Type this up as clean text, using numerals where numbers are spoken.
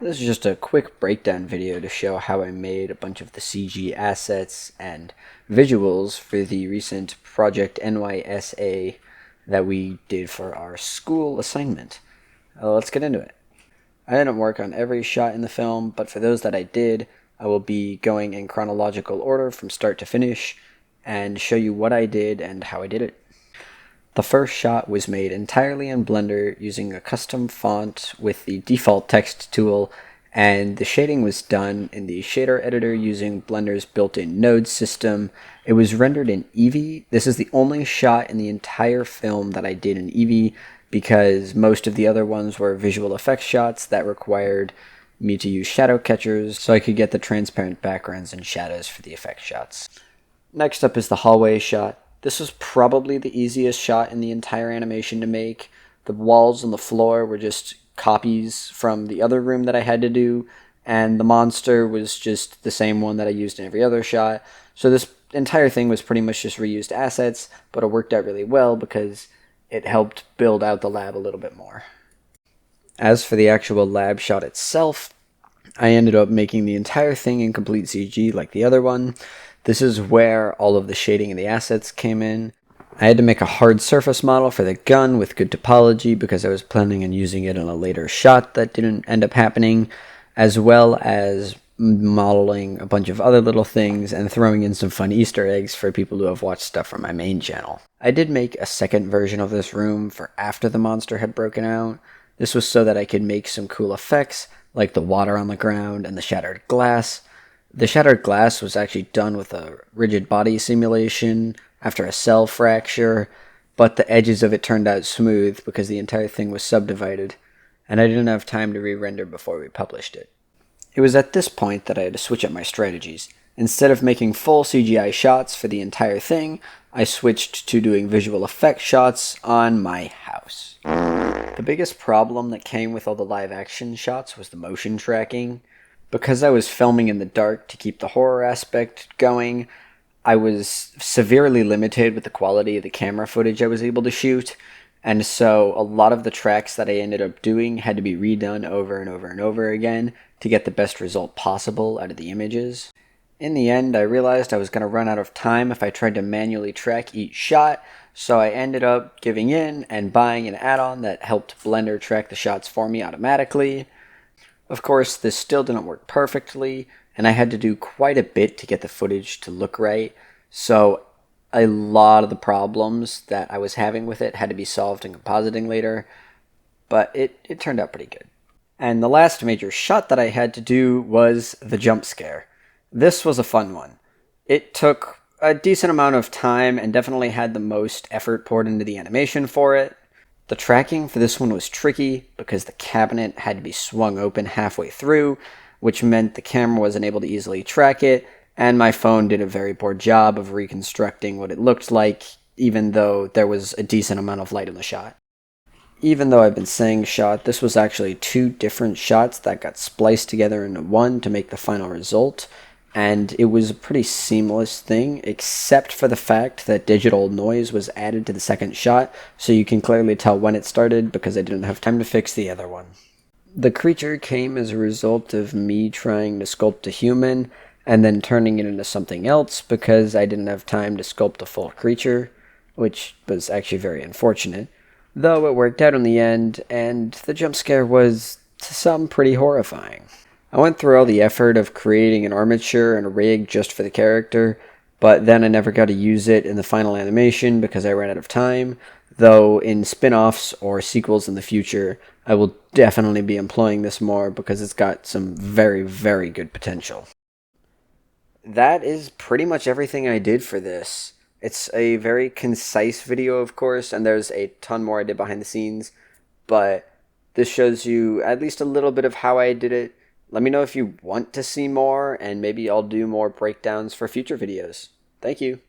This is just a quick breakdown video to show how I made a bunch of the CG assets and visuals for the recent Project NYSA that we did for our school assignment. Let's get into it. I didn't work on every shot in the film, but for those that I did, I will be going in chronological order from start to finish and show you what I did and how I did it. The first shot was made entirely in Blender using a custom font with the default text tool, and the shading was done in the shader editor using Blender's built-in node system. It was rendered in Eevee. This is the only shot in the entire film that I did in Eevee because most of the other ones were visual effects shots that required me to use shadow catchers so I could get the transparent backgrounds and shadows for the effect shots. Next up is the hallway shot. This was probably the easiest shot in the entire animation to make. The walls and the floor were just copies from the other room that I had to do, and the monster was just the same one that I used in every other shot. So this entire thing was pretty much just reused assets, but it worked out really well because it helped build out the lab a little bit more. As for the actual lab shot itself, I ended up making the entire thing in complete CG like the other one. This is where all of the shading and the assets came in. I had to make a hard surface model for the gun with good topology because I was planning on using it in a later shot that didn't end up happening, as well as modeling a bunch of other little things and throwing in some fun Easter eggs for people who have watched stuff from my main channel. I did make a second version of this room for after the monster had broken out. This was so that I could make some cool effects like the water on the ground and the shattered glass. The shattered glass was actually done with a rigid body simulation after a cell fracture, but the edges of it turned out smooth because the entire thing was subdivided, and I didn't have time to re-render before we published it. It was at this point that I had to switch up my strategies. Instead of making full CGI shots for the entire thing, I switched to doing visual effect shots on my house. The biggest problem that came with all the live action shots was the motion tracking. Because I was filming in the dark to keep the horror aspect going, I was severely limited with the quality of the camera footage I was able to shoot, and so a lot of the tracks that I ended up doing had to be redone over and over and over again to get the best result possible out of the images. In the end, I realized I was going to run out of time if I tried to manually track each shot, so I ended up giving in and buying an add-on that helped Blender track the shots for me automatically. Of course, this still didn't work perfectly, and I had to do quite a bit to get the footage to look right, so a lot of the problems that I was having with it had to be solved in compositing later, but it turned out pretty good. And the last major shot that I had to do was the jump scare. This was a fun one. It took a decent amount of time and definitely had the most effort poured into the animation for it. The tracking for this one was tricky because the cabinet had to be swung open halfway through, which meant the camera wasn't able to easily track it, and my phone did a very poor job of reconstructing what it looked like, even though there was a decent amount of light in the shot. Even though I've been saying shot, this was actually two different shots that got spliced together into one to make the final result, and it was a pretty seamless thing, except for the fact that digital noise was added to the second shot, so you can clearly tell when it started because I didn't have time to fix the other one. The creature came as a result of me trying to sculpt a human, and then turning it into something else because I didn't have time to sculpt a full creature, which was actually very unfortunate, though it worked out in the end, and the jump scare was, to some, pretty horrifying. I went through all the effort of creating an armature and a rig just for the character, but then I never got to use it in the final animation because I ran out of time, though in spin-offs or sequels in the future, I will definitely be employing this more because it's got some very, very good potential. That is pretty much everything I did for this. It's a very concise video, of course, and there's a ton more I did behind the scenes, but this shows you at least a little bit of how I did it. Let me know if you want to see more, and maybe I'll do more breakdowns for future videos. Thank you.